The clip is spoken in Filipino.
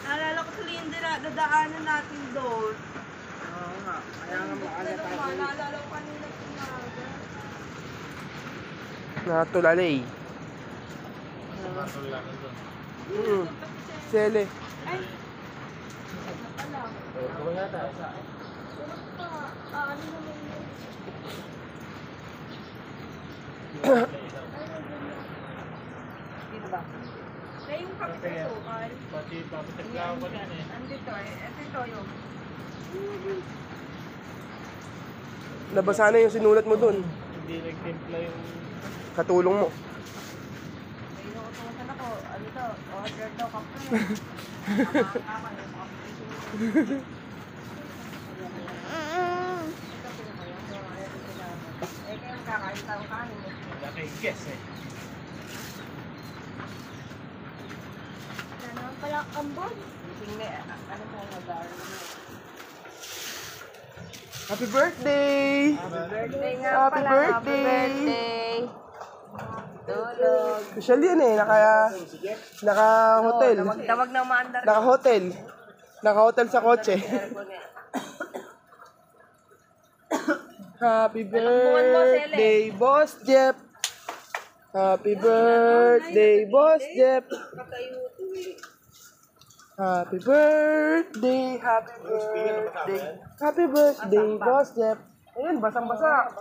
Naalala ko tuloy yung dadaanan natin doon. Oo nga. Kaya nga maaga tayo. Naalala ko kanina umaga. Natulalay. Natulakan doon. Sele. Ay! Ano pala? Kung nga tayo. Tulog pa. Ano naman yun? Dito ba? Kaya yung kapit na sukal. Pati papataglaw ko din eh. Andito eh. Ito yung. Nabasa na yung sinulat mo dun. Hindi nagtimpla yung... Katulong mo. Ay, inuutosan ako. Ano to? Order daw kape. Eh, kaya kakain tayo kanin. Laki guess eh. Ano naman pala kambon? Ano mo mag-aaral mo? Happy birthday! Birthday nga Happy pala. birthday! Happy birthday! Tulog. Social yan eh. Naka-hotel. Tawag na maandar. Naka-hotel. Naka-hotel sa kotse. Happy birthday, Boss Jeff! Happy birthday, Boss Jeff! Happy birthday, happy birthday, happy birthday, Boss Jeff! Ayun, basang-basa.